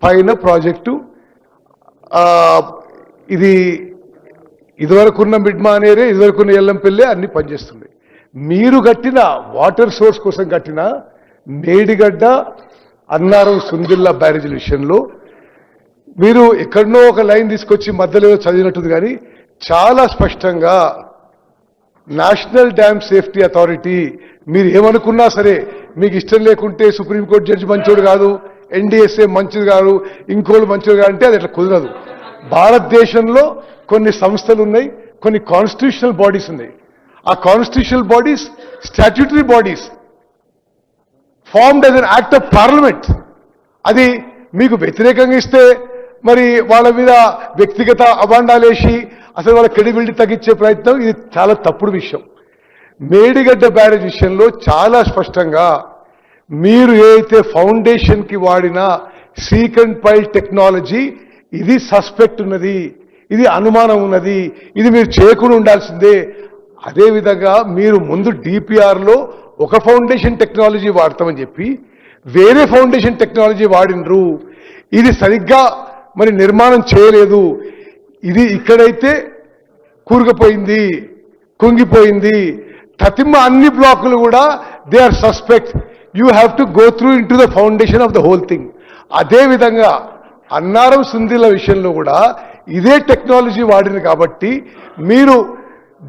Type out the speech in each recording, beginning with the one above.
పైన ప్రాజెక్టు ఇది ఇదివరకున్న మిడ్మానేరే ఇదివరకున్న ఎల్లంపల్లి అన్ని పనిచేస్తున్నాయి. మీరు కట్టిన వాటర్ సోర్స్ కోసం కట్టిన మేడిగడ్డ అన్నారం సుందిల్లా బ్యారేజీల విషయంలో మీరు ఎక్కడనో ఒక లైన్ తీసుకొచ్చి మధ్యలో చదివినట్టుంది, కానీ చాలా స్పష్టంగా నేషనల్ డ్యామ్ సేఫ్టీ అథారిటీ మీరు ఏమనుకున్నా సరే, మీకు ఇష్టం లేకుంటే సుప్రీంకోర్టు జడ్జి మంచోడు కాదు, ఎన్డీఎస్ఏ మంచిది కాదు, ఇంకోళ్ళు మంచిది కాదు అంటే అది అట్లా కుదరదు. భారతదేశంలో కొన్ని సంస్థలు ఉన్నాయి, కొన్ని కాన్స్టిట్యూషనల్ బాడీస్ ఉన్నాయి. ఆ constitutional bodies statutory bodies formed as an act of parliament. అది మీకు వ్యతిరేకంగా ఇస్తే మరి వాళ్ళ మీద వ్యక్తిగత అభాండాలేసి అసలు వాళ్ళ క్రెడిబిలిటీ తగ్గించే ప్రయత్నం, ఇది చాలా తప్పుడు విషయం. మేడిగడ్డ బ్యారేజ్ విషయంలో చాలా స్పష్టంగా మీరు ఏదైతే ఫౌండేషన్కి వాడిన సీక్ అండ్ పైల్ టెక్నాలజీ ఇది సస్పెక్ట్ ఉన్నది, ఇది అనుమానం ఉన్నది, ఇది మీరు చేయకుండా ఉండాల్సిందే. అదేవిధంగా మీరు ముందు డిపిఆర్లో ఒక ఫౌండేషన్ టెక్నాలజీ వాడతామని చెప్పి వేరే ఫౌండేషన్ టెక్నాలజీ వాడినరు. ఇది సరిగ్గా మరి నిర్మాణం చేయలేదు. ఇది ఇక్కడైతే కూరుకుపోయింది, కుంగిపోయింది. తతిమ్మ అన్ని బ్లాకులు కూడా they are suspect. You have to go through into the foundation of the whole thing. అదేవిధంగా అన్నారం సుందిల విషయంలో కూడా ఇదే టెక్నాలజీ వాడింది కాబట్టి మీరు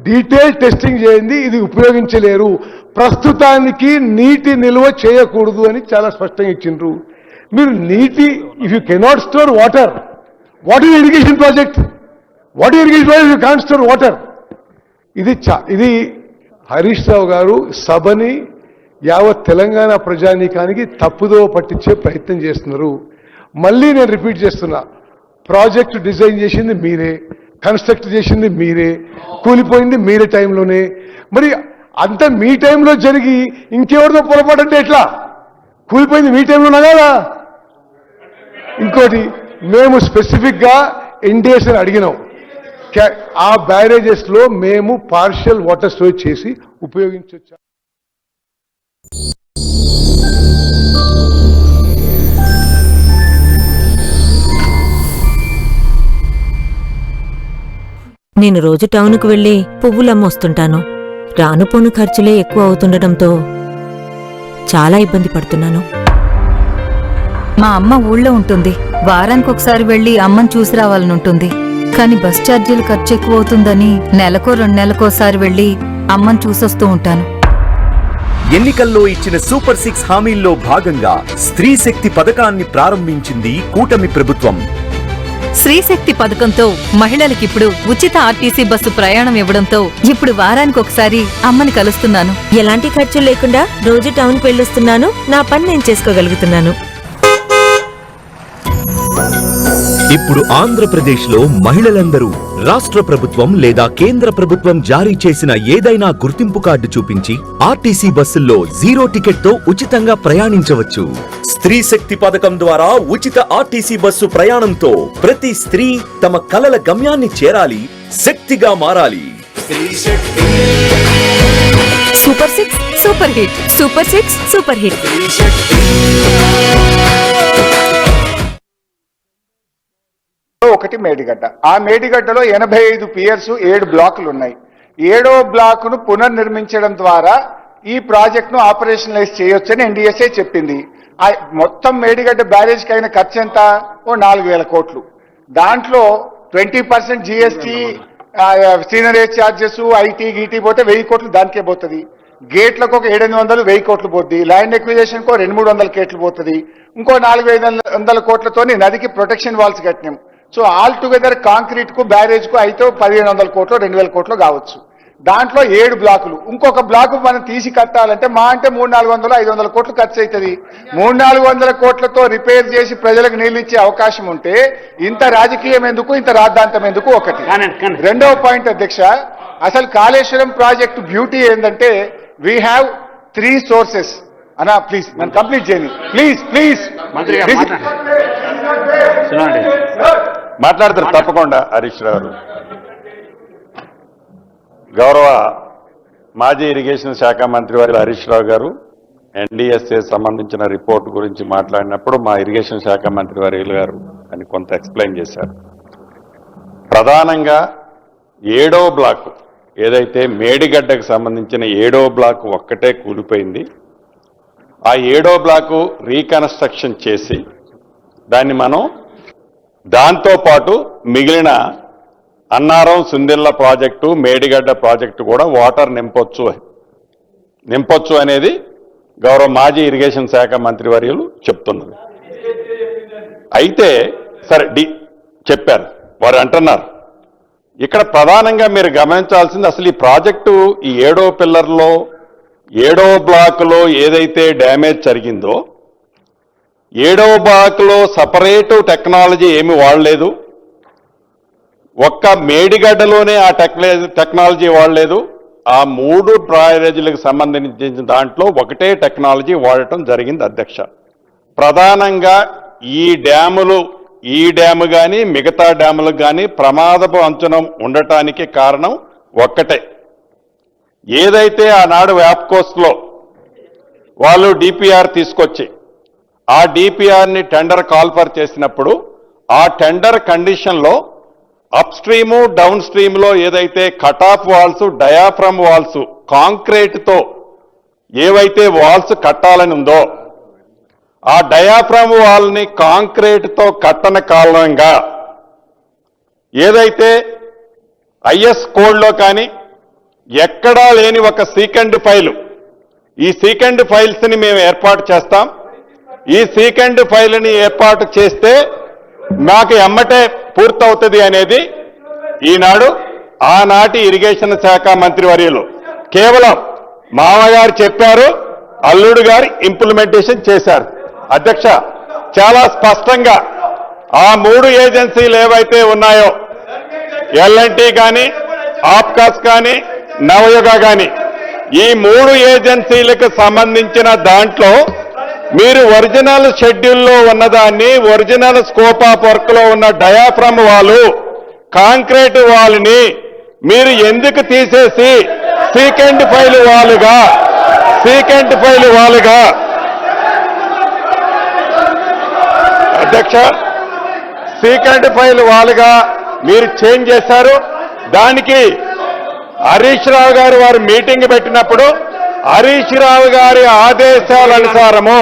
డీటెయిల్ టెస్టింగ్ చేయండి, ఇది ఉపయోగించలేరు. ప్రస్తుతానికి నీటి నిల్వ చేయకూడదు అని చాలా స్పష్టంగా ఇచ్చిండ్రు. మీరు నీటి, if you cannot store water, what is irrigation project? What is irrigation project? You can't store water. ఇది హరీష్ రావు గారు సభని యావత్ తెలంగాణ ప్రజానీకానికి తప్పుదో పట్టించే ప్రయత్నం చేస్తున్నారు. మళ్ళీ నేను రిపీట్ చేస్తున్నా, ప్రాజెక్టు డిజైన్ చేసింది మీరే, కన్స్ట్రక్ట్ చేసింది మీరే, కూలిపోయింది మీరే టైంలోనే. మరి అంత మీ టైంలో జరిగి ఇంకెవరితో పొరపాటు అంటే ఎట్లా? కూలిపోయింది మీ టైంలోనా కదా? ఇంకోటి, మేము స్పెసిఫిక్గా ఎన్డీఎస్ని అడిగినాం, ఆ బ్యారేజెస్ లో మేము పార్షియల్ వాటర్ స్టోరేజ్ చేసి ఉపయోగించవచ్చు. నేను రోజు టౌన్కు వెళ్లి పువ్వులమ్మొస్తుంటాను. రాను పోను ఖర్చులే ఎక్కువ అవుతుండటంతో చాలా ఇబ్బంది పడుతున్నాను. మా అమ్మ ఊళ్ళో ఉంటుంది. వారానికి ఒకసారి వెళ్లి అమ్మని చూసి రావాలనుంటుంది. కానీ బస్ ఛార్జీలు ఖర్చు ఎక్కువ అవుతుందని నెలకో 2 నెలలకోసారి వెళ్లి అమ్మని చూసొస్తూ ఉంటాను. ఎన్నికల్లో ఇచ్చిన సూపర్ 6 హామీల్లో భాగంగా స్త్రీ శక్తి పథకాన్ని ప్రారంభించింది కూటమి ప్రభుత్వం. స్త్రీశక్తి పథకంతో మహిళలకిప్పుడు ఉచిత ఆర్టీసీ బస్సు ప్రయాణం ఇవ్వడంతో ఇప్పుడు వారానికి ఒకసారి అమ్మని కలుస్తున్నాను. ఎలాంటి ఖర్చులు లేకుండా రోజు టౌన్కి వెళ్ళొస్తున్నాను. నా పని నేను చేసుకోగలుగుతున్నాను. ఇప్పుడు ఆంధ్రప్రదేశ్లో మహిళలందరూ రాష్ట్ర ప్రభుత్వం లేదా కేంద్ర ప్రభుత్వం జారీ చేసిన ఏదైనా గుర్తింపు కార్డు చూపించి ఆర్టీసీ బస్సుల్లో 0 టికెట్తో ఉచితంగా ప్రయాణించవచ్చు. స్త్రీ శక్తి పథకం ద్వారా ఉచిత ఆర్టీసీ బస్సు ప్రయాణంతో ప్రతి స్త్రీ తమ కలల గమ్యాన్ని చేరాలి, శక్తిగా మారాలి. Super 6 super hit, super 6 super hit. ఒకటి మేడిగడ్డ. ఆ మేడిగడ్డలో 85 పియర్స్ 7 బ్లాకులు ఉన్నాయి. 7వ బ్లాకును పునర్నిర్మించడం ద్వారా ఈ ప్రాజెక్టును ఆపరేషనలైజ్ చేయొచ్చని ఎన్డీఎస్ఏ చెప్పింది. మొత్తం మేడిగడ్డ బ్యారేజ్కి అయిన ఖర్చు ఎంత? ఓ 4,000 కోట్లు. దాంట్లో 20% జీఎస్టీ, సీనరేజ్ ఛార్జెస్, ఐటీ గీటీ పోతే 1000 కోట్లు దానికే పోతుంది. గేట్లకు ఒక 700 1000 కోట్లు పోద్ది. ల్యాండ్ ఎక్విజిషన్ కో 200-300 కోట్లు పోతుంది. ఇంకో 400-500 కోట్లతో నదికి ప్రొటెక్షన్ వాల్స్ కట్టినాం. సో ఆల్ టుగెదర్ కాంక్రీట్ కు బ్యారేజ్ కు అయితే 1500 కోట్లు 2000 కోట్లు కావచ్చు. దాంట్లో 7 బ్లాకులు. ఇంకొక బ్లాకు మనం తీసి కట్టాలంటే మా అంటే 300-400-500 కోట్లు ఖర్చు అవుతుంది. 300-400 కోట్లతో రిపేర్ చేసి ప్రజలకు నీళ్లు ఇచ్చే అవకాశం ఉంటే ఇంత రాజకీయం ఎందుకు, ఇంత రాద్ధాంతం ఎందుకు? ఒకటి. రెండవ పాయింట్ అధ్యక్ష, అసలు కాళేశ్వరం ప్రాజెక్టు బ్యూటీ ఏంటంటే వీ హ్యావ్ 3 సోర్సెస్. అన్నా ప్లీజ్ నన్ను కంప్లీట్ చేయండి ప్లీజ్. మాట్లాడతారు తప్పకుండా హరీష్ రావు గారు. గౌరవ మాజీ ఇరిగేషన్ శాఖ మంత్రి వారి హరీష్ రావు గారు ఎన్డీఎస్ఏ సంబంధించిన రిపోర్ట్ గురించి మాట్లాడినప్పుడు మా ఇరిగేషన్ శాఖ మంత్రి వర్యులు గారు అని కొంత ఎక్స్ప్లెయిన్ చేశారు. ప్రధానంగా 7వ బ్లాక్ ఏదైతే మేడిగడ్డకు సంబంధించిన 7వ బ్లాక్ ఒక్కటే కూలిపోయింది. ఆ 7వ బ్లాకు రీకన్స్ట్రక్షన్ చేసి దాన్ని మనం దాంతోపాటు మిగిలిన అన్నారం సుందిళ్ళ ప్రాజెక్టు మేడిగడ్డ ప్రాజెక్టు కూడా వాటర్ నింపొచ్చు అనేది గౌరవ మాజీ ఇరిగేషన్ శాఖ మంత్రివర్యులు చెప్తున్నారు. అయితే సరే చెప్పారు, వారు అంటున్నారు. ఇక్కడ ప్రధానంగా మీరు గమనించాల్సింది అసలు ఈ ప్రాజెక్టు ఈ 7వ పిల్లర్లో 7వ బ్లాక్లో ఏదైతే డ్యామేజ్ జరిగిందో 7వ బ్లాక్లో సపరేటు టెక్నాలజీ ఏమి వాడలేదు. ఒక్క మేడిగడ్డలోనే ఆ టెక్నాలజీ వాడలేదు. ఆ 3 బ్యారేజీలకు సంబంధించిన దాంట్లో ఒకటే టెక్నాలజీ వాడటం జరిగింది అధ్యక్ష. ప్రధానంగా ఈ డ్యాము కానీ మిగతా డ్యాములకు కానీ ప్రమాదపు అంచున ఉండటానికి కారణం ఒక్కటే. ఏదైతే ఆనాడు వ్యాప్కోస్ట్లో వాళ్ళు డిపిఆర్ తీసుకొచ్చి ఆ డిపిఆర్ని టెండర్ కాల్ఫర్ చేసినప్పుడు ఆ టెండర్ కండిషన్లో అప్ స్ట్రీము డౌన్ స్ట్రీమ్లో ఏదైతే cut off walls diaphragm walls కాంక్రీట్తో ఏవైతే వాల్స్ కట్టాలని ఉందో ఆ డయాఫ్రమ్ వాల్ని కాంక్రీట్తో కట్టని కారణంగా ఏదైతే ఐఎస్ కోడ్లో కానీ ఎక్కడా లేని ఒక సీకండ్ ఫైలు, ఈ సీకండ్ ఫైల్స్ని మేము ఏర్పాటు చేస్తాం. ఈ సీకండ్ ఫైల్ని ఏర్పాటు చేస్తే మాకు ఎమ్మటే పూర్తవుతుంది అనేది ఈనాడు ఆనాటి ఇరిగేషన్ శాఖ మంత్రివర్యులు కేవలం మామగారు చెప్పారు, అల్లుడు గారు ఇంప్లిమెంటేషన్ చేశారు. అధ్యక్ష, చాలా స్పష్టంగా ఆ 3 ఏజెన్సీలు ఏవైతే ఉన్నాయో ఎల్ఎన్టీ కానీ ఆప్కాస్ కానీ నవయుగ కానీ ఈ 3 ఏజెన్సీలకు సంబంధించిన దాంట్లో మీరు ఒరిజినల్ షెడ్యూల్లో ఉన్నదాన్ని ఒరిజినల్ స్కోప్ ఆఫ్ వర్క్ లో ఉన్న డయాఫ్రమ్ వాలు కాంక్రీట్ వాల్ని మీరు ఎందుకు తీసేసి సీకెండ్ ఫైల్ వాలుగా అధ్యక్ష సీకెండ్ ఫైల్ వాలుగా మీరు చేంజ్ చేశారు. దానికి హరీష్ రావు గారు వారు మీటింగ్ పెట్టినప్పుడు హరీష్ రావు గారి ఆదేశాలనుసారము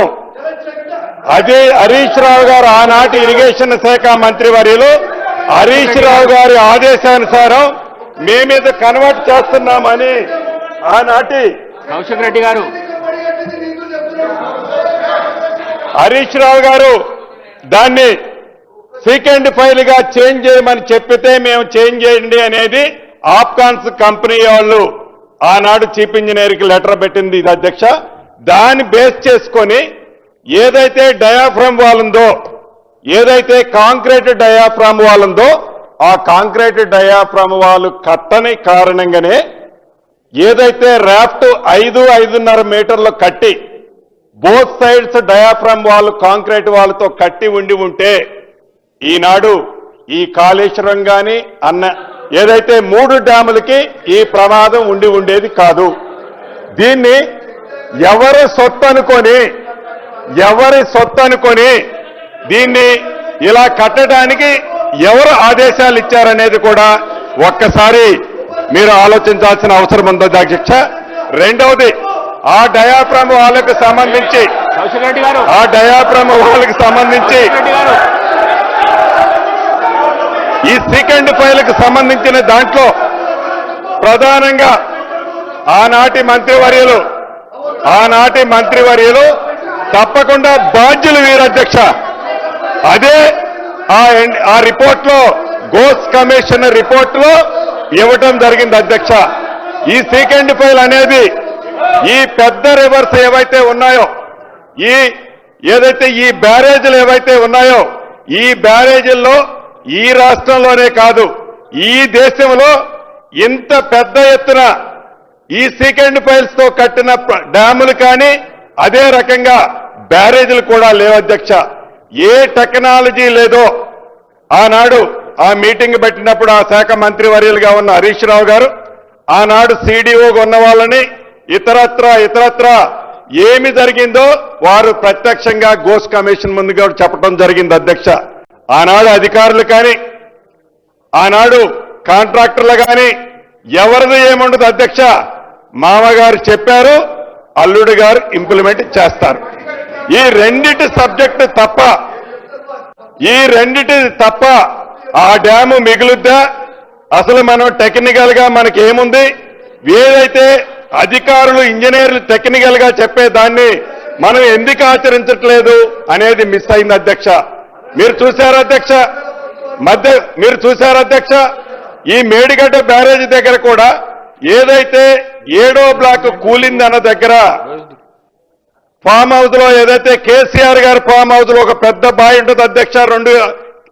హరీష్ రావు గారు ఆనాటి ఇరిగేషన్ శాఖ మంత్రివర్యులు హరీష్ రావు గారి ఆదేశానుసారం మేమేదో కన్వర్ట్ చేస్తున్నామని ఆనాటి కౌశిక్ రెడ్డి గారు హరీష్ రావు గారు దాన్ని సీకెండ్ ఫైల్ గా చేంజ్ చేయమని చెప్పితే మేము చేంజ్ చేయండి అనేది ఆప్కాన్స్ కంపెనీ వాళ్ళు ఆనాడు చీఫ్ ఇంజనీర్కి లెటర్ పెట్టింది ఇది అధ్యక్ష. దాన్ని బేస్ చేసుకొని ఏదైతే డయాఫ్రమ్ వాల్ ఉందో ఏదైతే కాంక్రీట్ డయాఫ్రమ్ వాల్ ఉందో ఆ కాంక్రీట్ డయాఫ్రమ్ వాల్ కట్టని కారణంగానే ఏదైతే రాఫ్ట్ 5-5.5 మీటర్లు కట్టి both sides diaphragm wall concrete వాల్తో కట్టి ఉంటే ఈనాడు ఈ కాళేశ్వరం కానీ ఏదైతే 3 డ్యాములకి ఈ ప్రమాదం ఉండేది కాదు. దీన్ని ఎవరి సొత్తు అనుకొని దీన్ని ఇలా కట్టడానికి ఎవరు ఆదేశాలు ఇచ్చారనేది కూడా ఒక్కసారి మీరు ఆలోచించాల్సిన అవసరం ఉంది అధ్యక్ష. రెండవది ఆ డయాఫ్రమ్ వాళ్ళకి సంబంధించి ఈ సీకెండ్ ఫైల్కి సంబంధించిన దాంట్లో ప్రధానంగా ఆనాటి మంత్రివర్యులు తప్పకుండా బాధ్యులు వీరు అధ్యక్ష. అదే ఆ రిపోర్ట్లో గోస్ కమిషన్ రిపోర్ట్లో ఇవ్వటం జరిగింది అధ్యక్ష. ఈ సీకెండ్ ఫైల్ అనేది ఈ పెద్ద రివర్స్ ఏవైతే ఉన్నాయో ఏదైతే ఈ బ్యారేజీలు ఏవైతే ఉన్నాయో ఈ బ్యారేజీల్లో ఈ రాష్ట్రంలోనే కాదు ఈ దేశంలో ఇంత పెద్ద ఎత్తున ఈ సీకెండ్ ఫైల్స్ తో కట్టిన డ్యాములు కానీ అదే రకంగా బ్యారేజీలు కూడా లేవు అధ్యక్ష. ఏ టెక్నాలజీ లేదో ఆనాడు ఆ మీటింగ్ పెట్టినప్పుడు ఆ శాఖ మంత్రివర్యులుగా ఉన్న హరీష్ రావు గారు ఆనాడు CDOగా ఉన్న వాళ్ళని ఇతరత్ర ఏమి జరిగిందో వారు ప్రత్యక్షంగా ఘోష్ కమిషన్ ముందుగా చెప్పడం జరిగింది అధ్యక్ష. ఆనాడు అధికారులు కానీ ఆనాడు కాంట్రాక్టర్లు కానీ ఎవరిది ఏముండదు అధ్యక్ష. మామగారు చెప్పారు, అల్లుడు గారు ఇంప్లిమెంట్ చేస్తారు. ఈ రెండిటి సబ్జెక్టు తప్ప ఆ డ్యాము మిగులుద్దా? అసలు మనం టెక్నికల్ గా మనకి ఏముంది? ఏదైతే అధికారులు ఇంజనీర్లు టెక్నికల్ గా చెప్పేదాన్ని మనం ఎందుకు ఆచరించట్లేదు అనేది మిస్ అయింది అధ్యక్ష. మీరు చూశారు అధ్యక్ష, ఈ మేడిగడ్డ బ్యారేజ్ దగ్గర కూడా ఏదైతే 7వ బ్లాక్ కూలిందన్న దగ్గర ఫామ్ హౌస్ లో ఏదైతే కేసీఆర్ గారి ఫామ్ హౌస్ లో ఒక పెద్ద బావి ఉంటుంది అధ్యక్ష, 2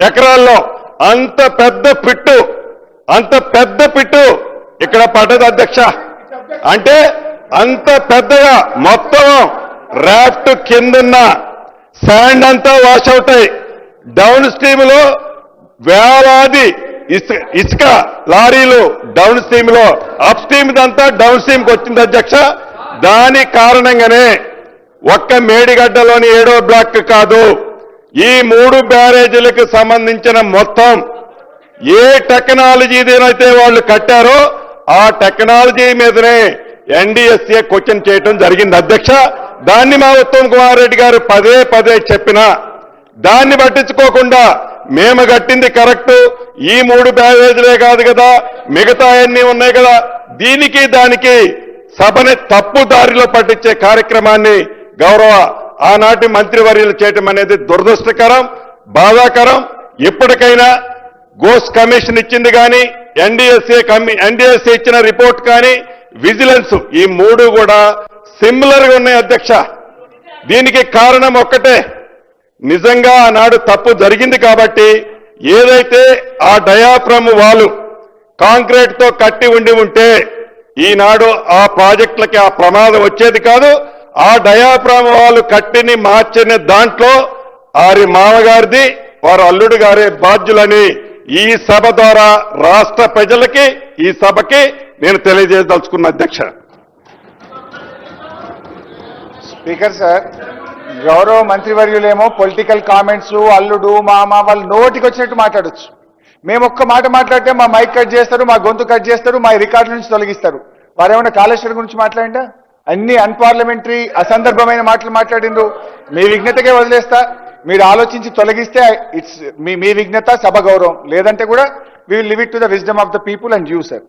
ఎకరాల్లో అంత పెద్ద పిట్టు ఇక్కడ పడ్డది అధ్యక్ష. అంటే అంత పెద్దగా మొత్తం రాఫ్ట్ కిందున్న శాండ్ అంతా వాష్ అవుట్ అయి డౌన్ స్ట్రీమ్ లో వేలాది ఇసుక లారీలు డౌన్ స్ట్రీమ్ లో, అప్ స్ట్రీమ్ అంతా డౌన్ స్ట్రీమ్ కి వచ్చింది అధ్యక్ష. దాని కారణంగానే ఒక్క మేడిగడ్డలోని 7వ బ్లాక్ కాదు, ఈ 3 బ్యారేజీలకు సంబంధించిన మొత్తం ఏ టెక్నాలజీనైతే వాళ్ళు కట్టారో ఆ టెక్నాలజీ మీదనే ఎన్డీఎస్ఏ క్వశ్చన్ చేయడం జరిగింది అధ్యక్ష. దాన్ని మా ఉత్తమ్ కుమార్ రెడ్డి గారు పదే చెప్పినా దాన్ని పట్టించుకోకుండా మేము కట్టింది కరెక్ట్, ఈ 3 బ్యారేజీలే కాదు కదా, మిగతా అన్ని ఉన్నాయి కదా, దీనికి దానికి సభని తప్పు దారిలో పట్టించే కార్యక్రమాన్ని గౌరవ ఆనాటి మంత్రివర్యులు చేయటం అనేది దురదృష్టకరం, బాధాకరం. ఇప్పటికైనా ఘోష్ కమిషన్ ఇచ్చింది కానీ, ఎన్డీఎస్ఏ ఇచ్చిన రిపోర్ట్ కానీ, విజిలెన్స్ ఈ 3 కూడా సిమిలర్ గా ఉన్నాయి అధ్యక్ష. దీనికి కారణం ఒక్కటే, నిజంగా ఆనాడు తప్పు జరిగింది కాబట్టి ఏదైతే ఆ డయాఫ్రమ్ వాలు కాంక్రీట్ తో కట్టి ఉంటే ఈనాడు ఆ ప్రాజెక్టులకి ఆ ప్రమాదం వచ్చేది కాదు. ఆ డయాఫ్రమ్ వాలు కట్టిని మార్చిన దాంట్లో వారి మామగారిది, వారి అల్లుడు గారే బాధ్యులని ఈ సభ ద్వారా రాష్ట్ర ప్రజలకి, ఈ సభకి నేను తెలియజేయదలుచుకున్న అధ్యక్ష. స్పీకర్ సార్, గౌరవ మంత్రివర్యులేమో పొలిటికల్ కామెంట్స్, అల్లుడు మామ వాళ్ళు నోటికి వచ్చినట్టు మాట్లాడొచ్చు. మేము ఒక్క మాట మాట్లాడితే మా మైక్ కట్ చేస్తారు, మా గొంతు కట్ చేస్తారు, మా రికార్డుల నుంచి తొలగిస్తారు. వారేమన్నా కాళేశ్వరం గురించి మాట్లాడిందా? అన్ని అన్పార్లమెంటరీ అసందర్భమైన మాటలు మాట్లాడిండ్రు. మీ విఘ్నతకే వదిలేస్తా, మీరు ఆలోచించి తొలగిస్తే ఇట్స్ మీ విఘ్నత, సభ గౌరవం. లేదంటే కూడా we will live it to the wisdom of the people and you sir.